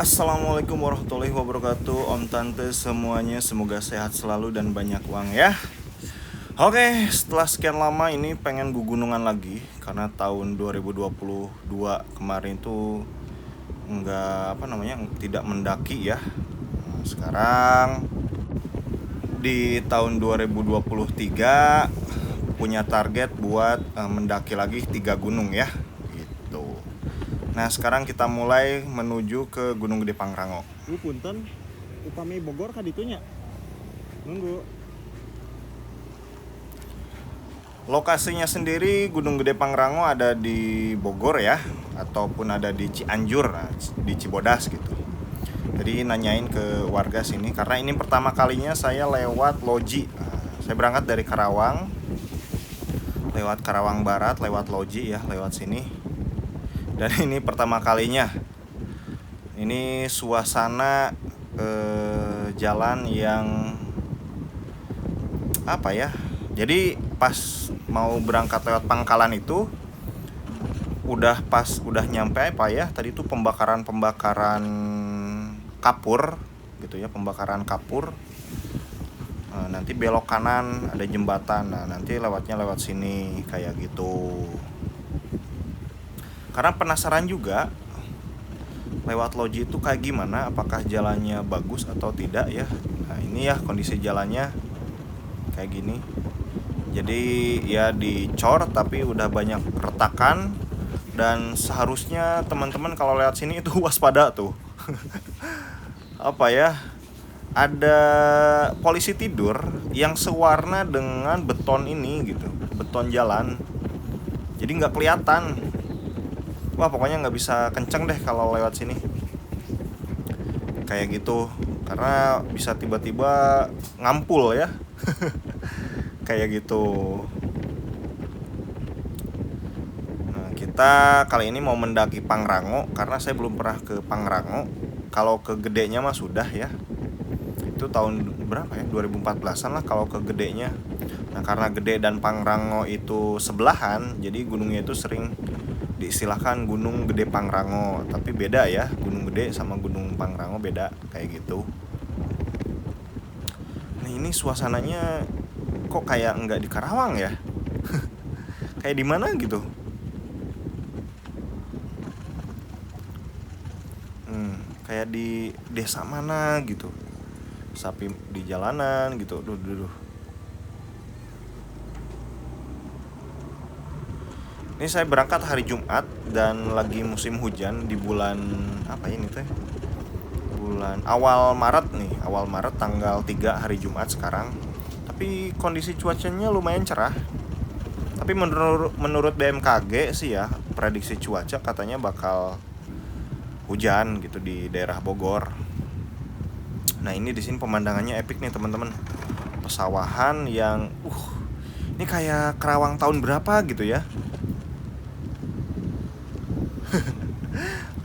Assalamualaikum warahmatullahi wabarakatuh. Om Tante semuanya, semoga sehat selalu dan banyak uang ya. Oke, setelah sekian lama ini pengen gunungan lagi. Karena tahun 2022 kemarin tuh tidak mendaki ya. Nah, sekarang di tahun 2023 punya target buat mendaki lagi 3 gunung ya. Nah, sekarang kita mulai menuju ke Gunung Gede Pangrango. Punten, upami Bogor ka ditunya. Nunggu. Lokasinya sendiri Gunung Gede Pangrango ada di Bogor ya, ataupun ada di Cianjur, di Cibodas gitu. Jadi nanyain ke warga sini karena ini pertama kalinya saya lewat Loji. Saya berangkat dari Karawang, lewat Karawang Barat, lewat Loji ya, lewat sini. Dan ini pertama kalinya. Ini suasana jalan yang apa ya? Jadi pas mau berangkat lewat Pangkalan itu udah nyampe apa ya? Tadi itu pembakaran kapur gitu ya, pembakaran kapur. Nanti belok kanan ada jembatan. Nah, nanti lewatnya lewat sini kayak gitu. Karena penasaran juga lewat Loji itu kayak gimana, apakah jalannya bagus atau tidak ya. Nah, ini ya kondisi jalannya kayak gini. Jadi ya dicor tapi udah banyak retakan. Dan seharusnya teman-teman kalau lewat sini itu waspada tuh. Apa ya, ada polisi tidur yang sewarna dengan beton ini gitu, beton jalan. Jadi nggak kelihatan. Wah, pokoknya nggak bisa kenceng deh kalau lewat sini. Kayak gitu. Karena bisa tiba-tiba ngampul ya. Kayak gitu. Nah, kita kali ini mau mendaki Pangrango. Karena saya belum pernah ke Pangrango. Kalau ke gedenya mah sudah ya. Itu tahun berapa ya? 2014an lah kalau ke gedenya. Nah, karena Gede dan Pangrango itu sebelahan, jadi gunungnya itu sering diistilahkan Gunung Gede Pangrango. Tapi beda ya, Gunung Gede sama Gunung Pangrango beda kayak gitu. Nah, ini suasananya kok kayak enggak di Karawang ya. Kayak di mana gitu. Kayak di desa mana gitu. Sapi di jalanan gitu. Duh. Ini saya berangkat hari Jumat dan lagi musim hujan di bulan apa ini teh? Bulan awal Maret nih, awal Maret tanggal 3 hari Jumat sekarang. Tapi kondisi cuacanya lumayan cerah. Tapi menurut BMKG sih ya, prediksi cuaca katanya bakal hujan gitu di daerah Bogor. Nah, ini di sini pemandangannya epic nih, teman-teman. Pesawahan yang ini kayak Karawang tahun berapa gitu ya.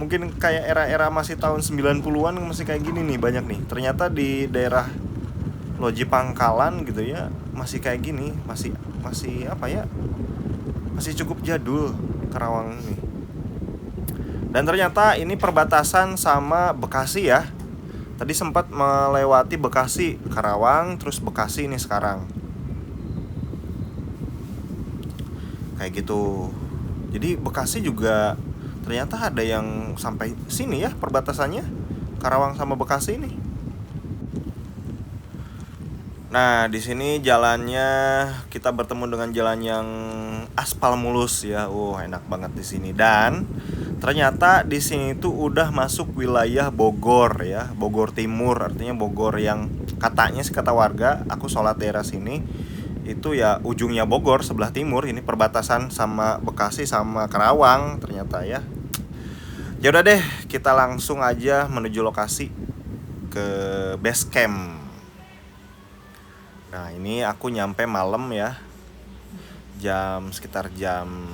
Mungkin kayak era-era masih tahun 90-an masih kayak gini nih, banyak nih. Ternyata di daerah Loji Pangkalan gitu ya masih kayak gini, masih apa ya? Masih cukup jadul Karawang nih. Dan ternyata ini perbatasan sama Bekasi ya. Tadi sempat melewati Bekasi, Karawang, terus Bekasi nih sekarang. Kayak gitu. Jadi Bekasi juga ternyata ada yang sampai sini ya perbatasannya, Karawang sama Bekasi ini. Nah, di sini jalannya kita bertemu dengan jalan yang aspal mulus ya. Enak banget di sini. Dan ternyata di sini tuh udah masuk wilayah Bogor ya, Bogor Timur, artinya Bogor yang katanya sih kata warga, aku sholat daerah sini itu ya ujungnya Bogor sebelah timur. Ini perbatasan sama Bekasi sama Karawang ternyata ya. Ya udah deh, kita langsung aja menuju lokasi ke base camp. Nah, ini aku nyampe malam ya. Sekitar jam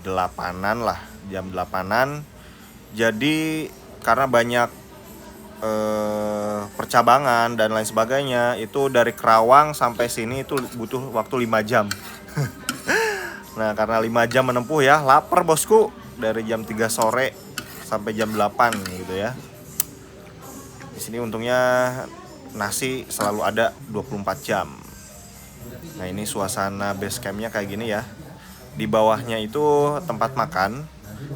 8-an lah, jam 8-an. Jadi karena banyak percabangan dan lain sebagainya, itu dari Karawang sampai sini itu butuh waktu 5 jam. Nah, karena 5 jam menempuh ya, lapar bosku. Dari jam 3 sore sampai jam 8 gitu ya. Di sini untungnya nasi selalu ada 24 jam. Nah, ini suasana base campnya kayak gini ya. Di bawahnya itu tempat makan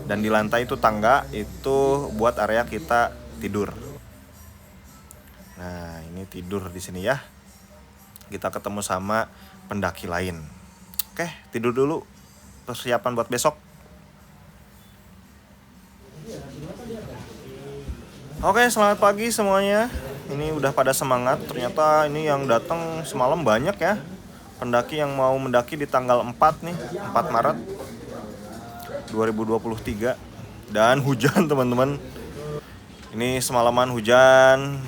dan di lantai itu tangga, itu buat area kita tidur. Nah, ini tidur di sini ya. Kita ketemu sama pendaki lain. Oke, tidur dulu. Persiapan buat besok. Oke, selamat pagi semuanya. Ini udah pada semangat. Ternyata ini yang datang semalam banyak ya. Pendaki yang mau mendaki di tanggal 4 nih, 4 Maret 2023. Dan hujan teman-teman. Ini semalaman hujan,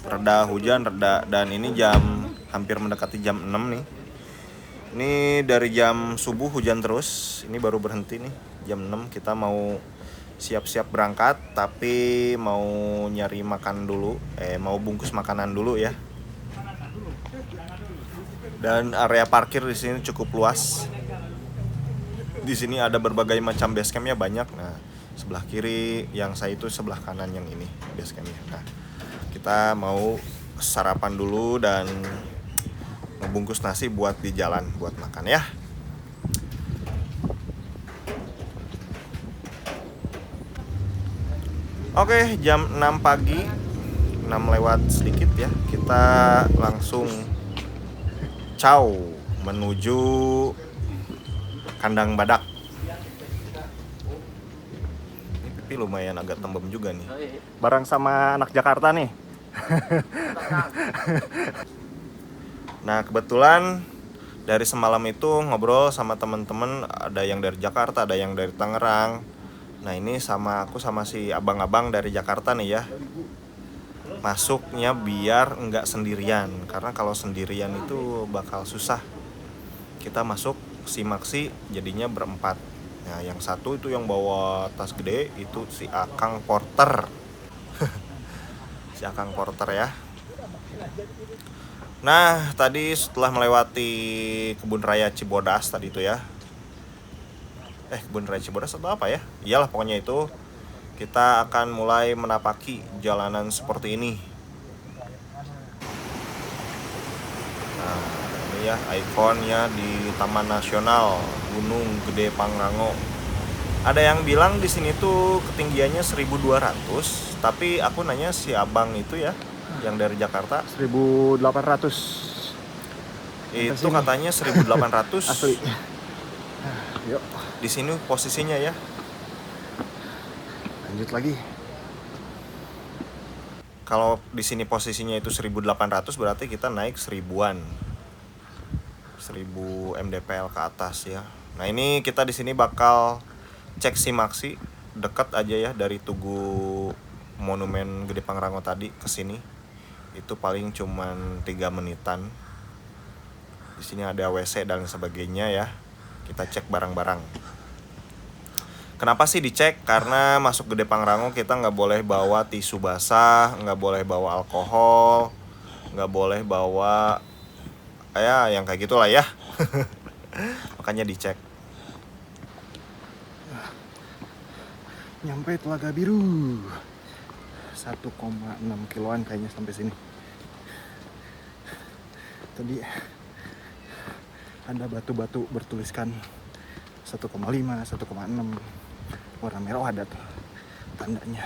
reda, dan ini jam hampir mendekati jam 6 nih. Ini dari jam subuh hujan terus. Ini baru berhenti nih, jam 6 kita mau siap-siap berangkat, tapi mau nyari makan dulu, mau bungkus makanan dulu ya. Dan area parkir di sini cukup luas. Di sini ada berbagai macam base campnya banyak. Nah, sebelah kiri yang saya itu, sebelah kanan yang ini base campnya. Nah, kita mau sarapan dulu dan ngebungkus nasi buat di jalan buat makan ya. Oke, jam 6 pagi, 6 lewat sedikit ya. Kita langsung caw menuju kandang badak. Ini pipi lumayan agak tembem juga nih. Bareng sama anak Jakarta nih. Nah, kebetulan dari semalam itu ngobrol sama temen-temen, ada yang dari Jakarta, ada yang dari Tangerang. Nah, ini sama aku sama si abang-abang dari Jakarta nih ya. Masuknya biar nggak sendirian, karena kalau sendirian itu bakal susah. Kita masuk simaksi jadinya berempat. Nah, yang satu itu yang bawa tas gede itu si Akang Porter. Si Akang Porter ya. Nah, tadi setelah melewati kebun raya Cibodas tadi itu ya. Kebun raya Cibodas atau apa ya? Iyalah pokoknya itu. Kita akan mulai menapaki jalanan seperti ini. Nah, ini ya ikonnya di Taman Nasional Gunung Gede Pangrango. Ada yang bilang di sini tuh ketinggiannya 1200, tapi aku nanya si abang itu ya, yang dari Jakarta, 1800. itu katanya 1800. Asli. Yuk, Di sini posisinya ya. lanjut lagi. Kalau di sini posisinya itu 1800, berarti kita naik 1000-an. 1000 mdpl ke atas ya. Nah, ini kita di sini bakal cek simaksi dekat aja ya dari Tugu Monumen Gede Pangrango tadi ke sini. Itu paling cuman 3 menitan. Di sini ada WC dan sebagainya ya. Kita cek barang-barang. Kenapa sih dicek? Karena masuk Gede Pangrango kita nggak boleh bawa tisu basah, nggak boleh bawa alkohol, nggak boleh bawa ya yang kayak gitulah ya. Makanya dicek. Nyampe Telaga Biru. 1,6 kiloan kayaknya sampai sini. Tadi ada batu-batu bertuliskan 1,5, 1,6. Warna merah ada tuh tandanya.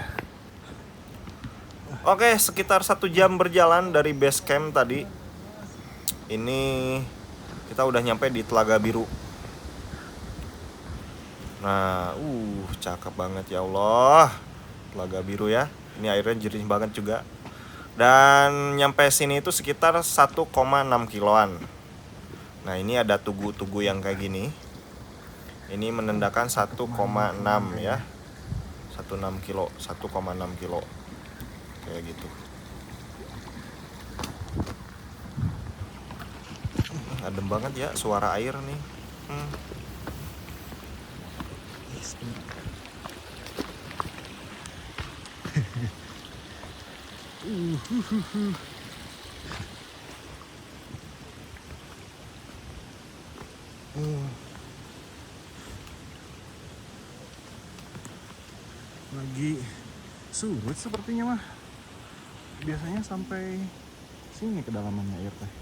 Oke, sekitar 1 jam berjalan dari base camp tadi. Ini kita udah nyampe di Telaga Biru. Nah, cakep banget ya Allah. Telaga Biru ya. Ini airnya jernih banget juga. Dan nyampe sini itu sekitar 1,6 kiloan. Nah, ini ada tugu-tugu yang kayak gini. Ini menandakan 1,6 ya. 1,6 kilo, 1,6 kilo. Kayak gitu. Adem banget ya suara air nih. Lagi surut sepertinya mah. biasanya sampai sini kedalamannya air teh.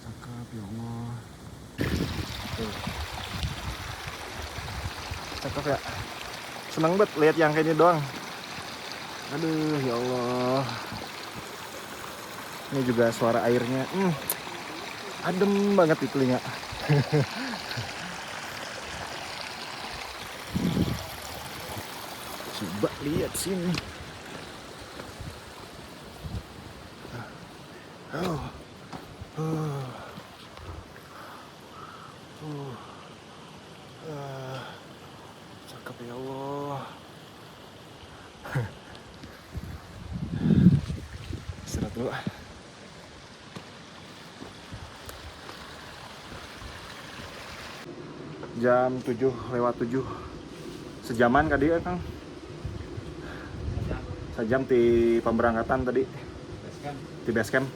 Cakep ya Allah. Tuh. Cakep ya. Seneng banget lihat yang kayak ini doang. Aduh ya Allah. Ini juga suara airnya. Adem banget di telinga. Coba lihat sini. Oh. Cakep ya Allah. Istirahat dulu. Jam 7:07. Sejaman kali ya, Kang? Sejam di pemberangkatan tadi. Di base camp.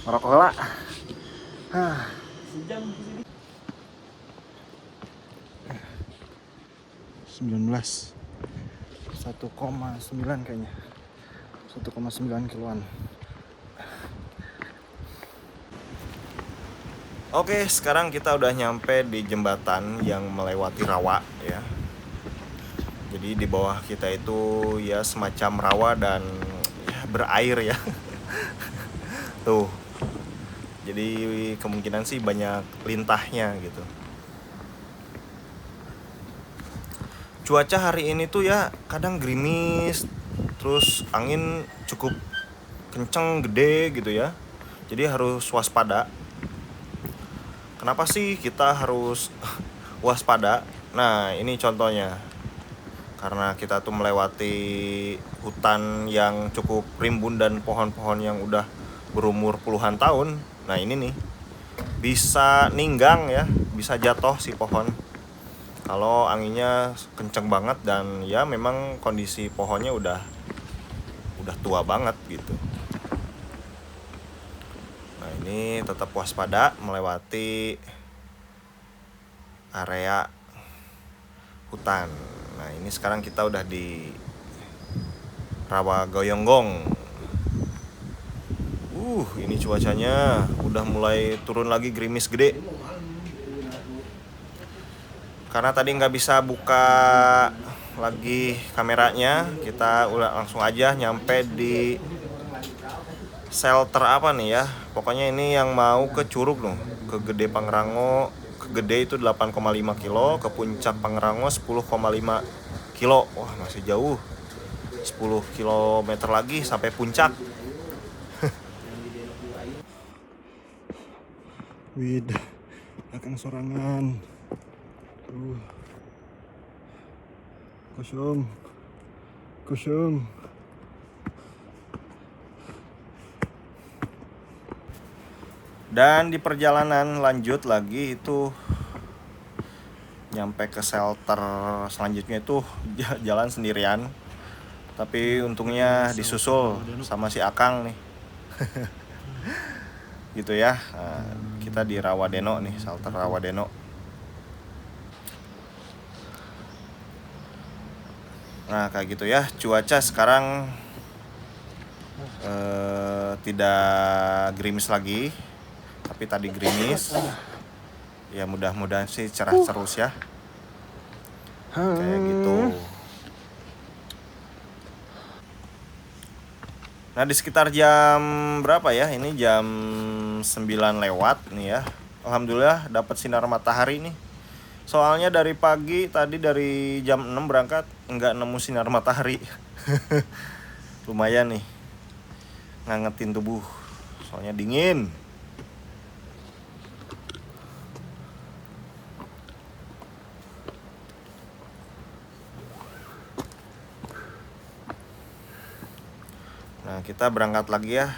Merokok lah. 19 1,9 kayaknya 1,9 kiloan. Oke, sekarang kita udah nyampe di jembatan yang melewati rawa ya. Jadi di bawah kita itu ya semacam rawa dan ya, berair ya. Tuh. Jadi kemungkinan sih banyak lintahnya gitu. Cuaca hari ini tuh ya kadang gerimis, terus angin cukup kenceng, gede gitu ya. Jadi harus waspada. Kenapa sih kita harus waspada? Nah, ini contohnya. Karena kita tuh melewati hutan yang cukup rimbun dan pohon-pohon yang udah berumur puluhan tahun. Nah, ini nih bisa ninggang ya, bisa jatuh si pohon. Kalau anginnya kenceng banget dan ya memang kondisi pohonnya udah tua banget gitu. Nah, ini tetap waspada melewati area hutan. Nah, ini sekarang kita udah di Rawa Goyonggong. Ini cuacanya udah mulai turun lagi, gerimis gede. Karena tadi nggak bisa buka lagi kameranya, kita udah langsung aja nyampe di shelter apa nih ya. Pokoknya ini yang mau ke Curug loh, ke Gede Pangrango. Ke Gede itu 8,5 kilo, ke Puncak Pangrango 10,5 kilo. Wah, masih jauh. 10 kilometer lagi sampai puncak. Wid, akan sorangan. Kosong. Dan di perjalanan lanjut lagi itu nyampe ke shelter selanjutnya itu jalan sendirian. Tapi untungnya disusul sama si Akang nih. Gitu ya. Nah, kita di Rawadeno nih, shelter Rawadeno. Nah, kayak gitu ya. Cuaca sekarang tidak gerimis lagi, tapi tadi gerimis. Ya mudah-mudahan sih cerah terus ya. Kayak gitu. Nah, di sekitar jam berapa ya? Ini jam 9 lewat nih ya. Alhamdulillah dapat sinar matahari nih. Soalnya dari pagi tadi dari jam 6 berangkat nggak nemu sinar matahari. Lumayan nih ngangetin tubuh. Soalnya dingin. Nah, kita berangkat lagi ya.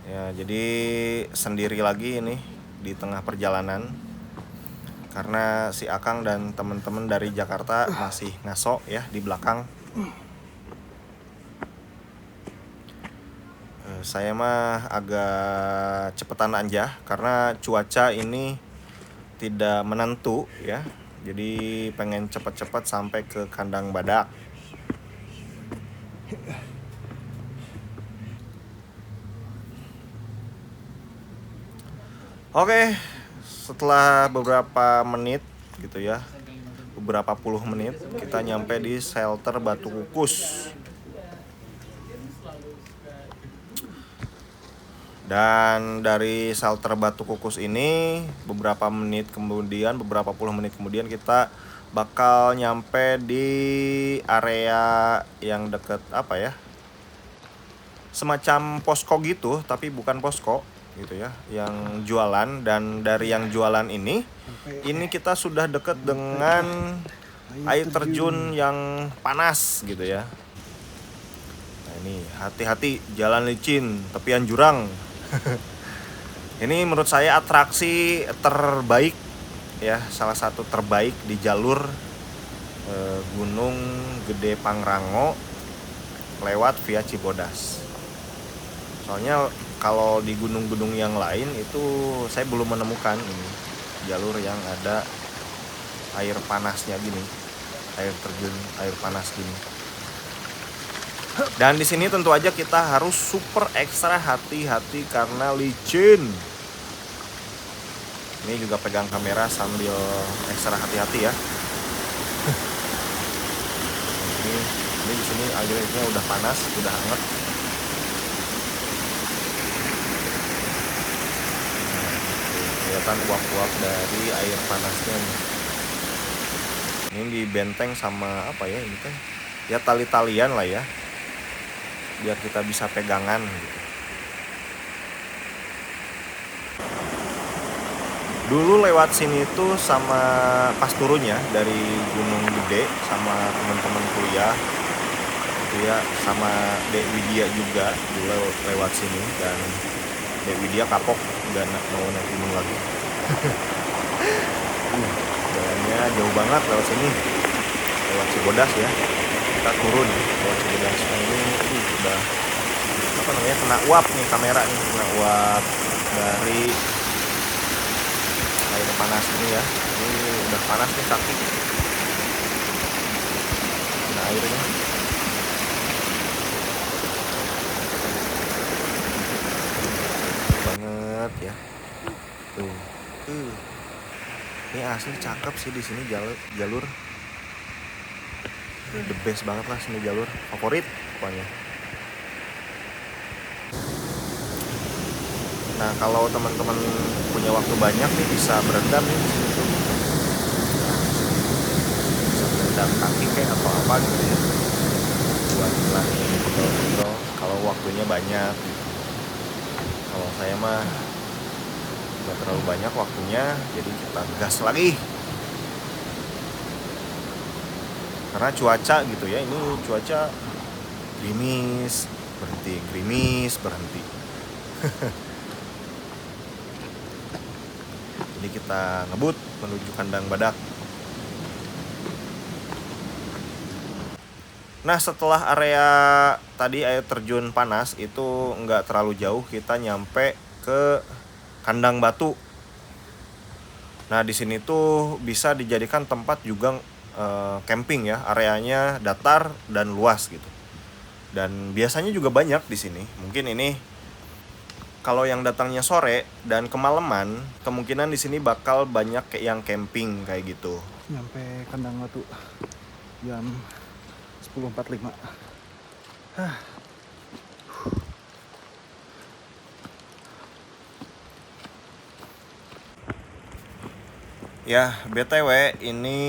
Ya, jadi sendiri lagi ini di tengah perjalanan. karena si Akang dan teman-teman dari Jakarta masih ngaso ya di belakang. Saya mah agak cepetan aja karena cuaca ini tidak menentu ya. Jadi pengen cepat-cepat sampai ke kandang badak. Oke, setelah beberapa menit gitu ya, beberapa puluh menit kita nyampe di shelter Batu Kukus. Dan dari shelter Batu Kukus ini beberapa puluh menit kemudian kita bakal nyampe di area yang deket apa ya, semacam posko gitu tapi bukan posko gitu ya, yang jualan. Dan dari yang jualan ini kita sudah deket dengan air terjun yang panas gitu ya. Nah ini hati-hati, jalan licin, tepian jurang. Ini menurut saya atraksi terbaik ya, salah satu terbaik di jalur Gunung Gede Pangrango lewat via Cibodas. Soalnya kalau di gunung-gunung yang lain itu saya belum menemukan ini jalur yang ada air panasnya gini, air terjun air panas gini. Dan di sini tentu aja kita harus super ekstra hati-hati karena licin. Ini juga pegang kamera sambil ekstra hati-hati ya. Ini di sini airnya udah panas, udah hangat. Kelihatan uap-uap dari air panasnya nih. Ini dibenteng sama apa ya ini teh? Ya tali-talian lah ya, biar kita bisa pegangan gitu. Dulu lewat sini tuh sama pas turunnya dari Gunung Gede sama teman-teman kuliah gitu ya, sama Dek Widya juga dulu lewat sini. Dan Dek Widya kapok udah mau naik gunung lagi. Jalannya jauh banget lewat sini, lewat Cibodas ya. Kita turun lewat Cibodas. Nah ini udah apa namanya, kena uap nih kamera nih, kena uap dari air panas ini ya. Ini udah panas nih kaki, kena airnya. Banget ya. Tuh. Ini asli cakep sih di sini jalur. The best banget lah sini jalur, favorit pokoknya. Nah kalau teman-teman punya waktu banyak nih bisa berendam nih di sini tuh. Bisa berendam kaki kayak atau apa gitu ya, buat ngilangin pegel-pegel kalau waktunya banyak. Kalau saya mah gak terlalu banyak waktunya, jadi kita gas lagi. Karena cuaca gitu ya, ini cuaca gerimis berhenti, gerimis berhenti. Jadi kita ngebut menuju kandang badak. Nah setelah area tadi air terjun panas itu nggak terlalu jauh, kita nyampe ke kandang batu. Nah di sini tuh bisa dijadikan tempat juga camping ya, areanya datar dan luas gitu. Dan biasanya juga banyak di sini. Mungkin ini kalau yang datangnya sore dan kemalaman, kemungkinan di sini bakal banyak kayak yang camping kayak gitu. Nyampe kandang batu jam 10.45. Ya, BTW ini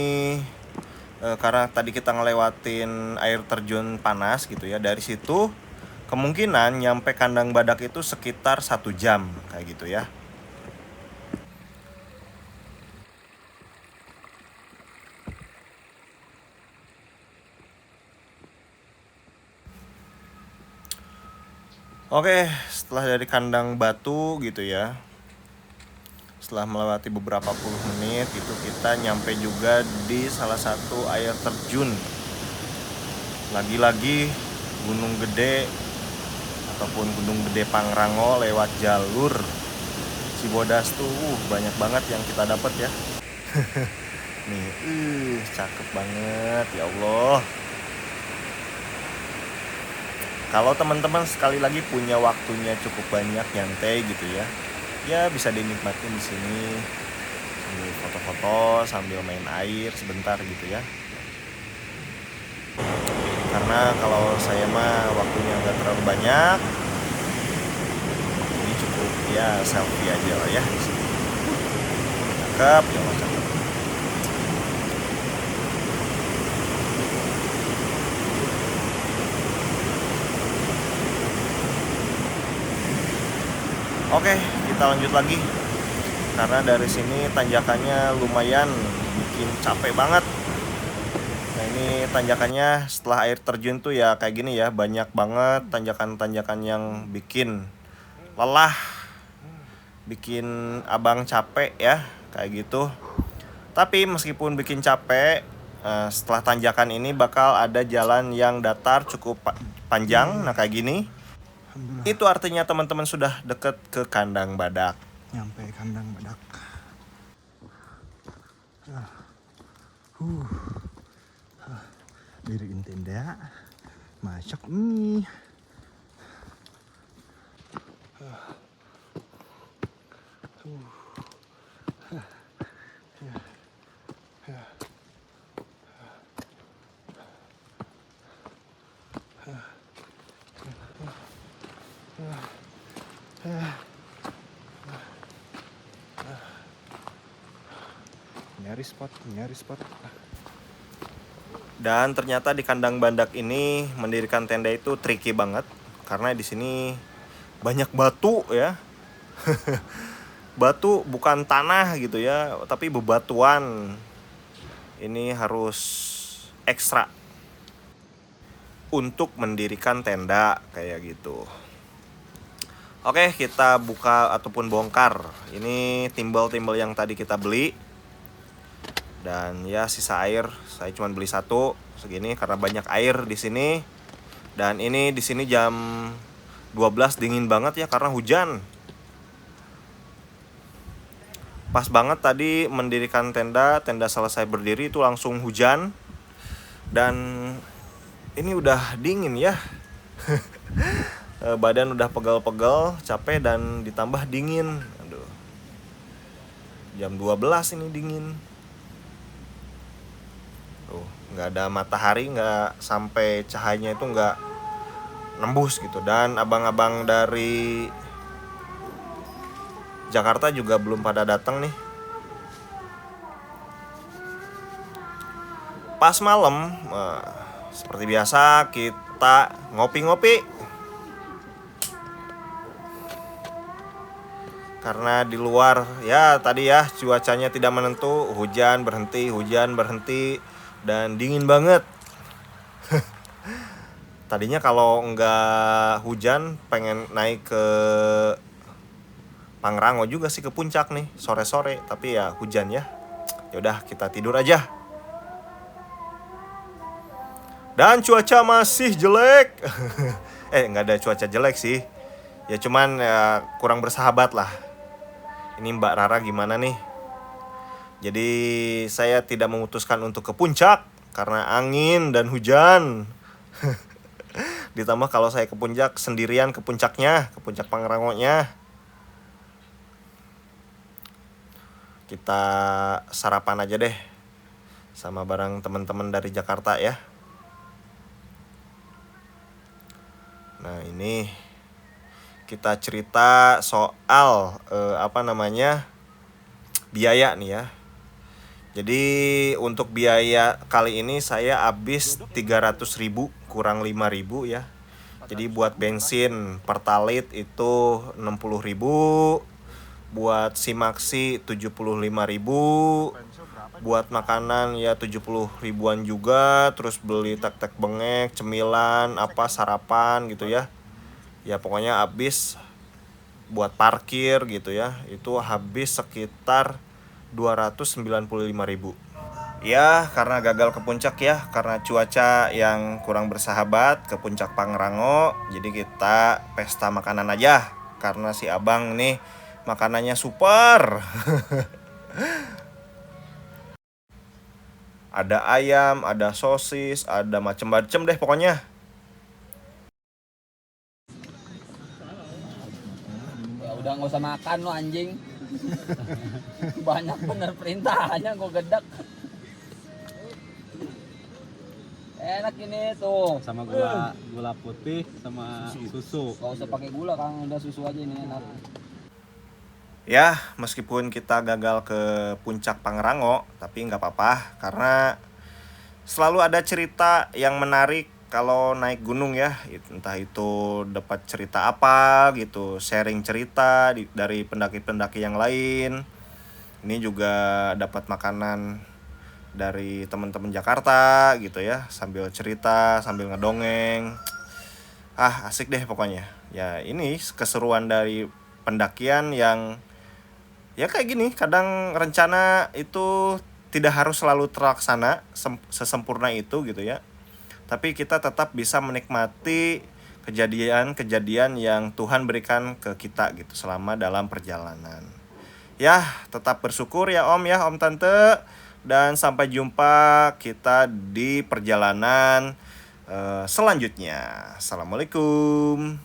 karena tadi kita ngelewatin air terjun panas gitu ya, dari situ kemungkinan nyampe kandang badak itu sekitar 1 jam kayak gitu ya. Oke, setelah dari kandang batu gitu ya, setelah melewati beberapa puluh menit itu kita nyampe juga di salah satu air terjun. Lagi-lagi Gunung Gede ataupun Gunung Gede Pangrango lewat jalur Cibodas tuh banyak banget yang kita dapat ya. Nih, cakep banget ya Allah. Kalau teman-teman sekali lagi punya waktunya cukup banyak nyantai gitu ya, ya bisa dinikmatin di sini sambil foto-foto, sambil main air sebentar gitu ya. Karena kalau saya mah waktunya nggak terlalu banyak, ini cukup ya selfie aja lah ya di sini. Cakep, ya Allah, cakep. Oke, kita lanjut lagi. Karena dari sini tanjakannya lumayan bikin capek banget. Nah ini tanjakannya setelah air terjun tuh ya kayak gini ya. Banyak banget tanjakan-tanjakan yang bikin lelah, bikin abang capek ya, kayak gitu. Tapi meskipun bikin capek, setelah tanjakan ini bakal ada jalan yang datar cukup panjang. Nah kayak gini. Itu artinya teman-teman sudah deket ke kandang badak. Nyampe kandang badak. Diriin tenda, masak mie. Nyari spot. Dan ternyata di kandang badak ini mendirikan tenda itu tricky banget karena di sini banyak batu ya. Batu bukan tanah gitu ya, tapi bebatuan. Ini harus ekstra untuk mendirikan tenda kayak gitu. Oke, kita buka ataupun bongkar. Ini timbal-timbal yang tadi kita beli. Dan ya sisa air saya cuma beli satu segini karena banyak air di sini. Dan ini di sini jam 12 dingin banget ya karena hujan. Pas banget tadi mendirikan tenda selesai berdiri itu langsung hujan. Dan ini udah dingin ya. Badan udah pegal-pegal, capek dan ditambah dingin. Aduh. Jam 12 ini dingin. Nggak ada matahari, nggak sampai cahayanya itu nggak nembus gitu. Dan abang-abang dari Jakarta juga belum pada datang nih. Pas malam, seperti biasa kita ngopi-ngopi. Karena di luar ya tadi ya cuacanya tidak menentu, hujan berhenti dan dingin banget. Tadinya kalau nggak hujan pengen naik ke Pangrango juga sih, ke puncak nih sore-sore, tapi ya hujan ya. Yaudah kita tidur aja. Dan cuaca masih jelek. Nggak ada cuaca jelek sih. Ya cuman ya kurang bersahabat lah. Ini Mbak Rara gimana nih? Jadi saya tidak memutuskan untuk ke puncak karena angin dan hujan. Ditambah kalau saya ke puncak sendirian ke puncaknya, ke puncak Pangrangonya. Kita sarapan aja deh sama bareng teman-teman dari Jakarta ya. Nah ini kita cerita soal biaya nih ya. Jadi untuk biaya kali ini saya habis 300.000 kurang 5.000 ya. Jadi buat bensin Pertalite itu 60.000, buat Simaxi 75.000, buat makanan ya 70 ribuan juga, terus beli tek-tek bengek, cemilan, sarapan gitu ya. Ya pokoknya habis buat parkir gitu ya, itu habis sekitar 295.000. Ya, karena gagal ke puncak ya, karena cuaca yang kurang bersahabat ke puncak Pangrango, jadi kita pesta makanan aja. Karena si abang nih makanannya super. Ada ayam, ada sosis, ada macem-macem deh pokoknya. Ya udah nggak usah makan lo anjing. Banyak bener perintahnya gue gedek. Enak ini tuh. Sama gula putih sama susu. Gak usah pakai gula, Kang, udah susu aja ini enak. Ya, meskipun kita gagal ke puncak Pangrango, tapi nggak apa-apa karena selalu ada cerita yang menarik kalau naik gunung ya. Entah itu dapat cerita apa gitu, sharing cerita dari pendaki-pendaki yang lain. Ini juga dapat makanan dari teman-teman Jakarta gitu ya, sambil cerita, sambil ngedongeng. Asik deh pokoknya. Ya, ini keseruan dari pendakian yang ya kayak gini, kadang rencana itu tidak harus selalu terlaksana sesempurna itu gitu ya. Tapi kita tetap bisa menikmati kejadian-kejadian yang Tuhan berikan ke kita gitu selama dalam perjalanan. Ya, tetap bersyukur ya Om ya, Om Tante. Dan sampai jumpa kita di perjalanan selanjutnya. Assalamualaikum.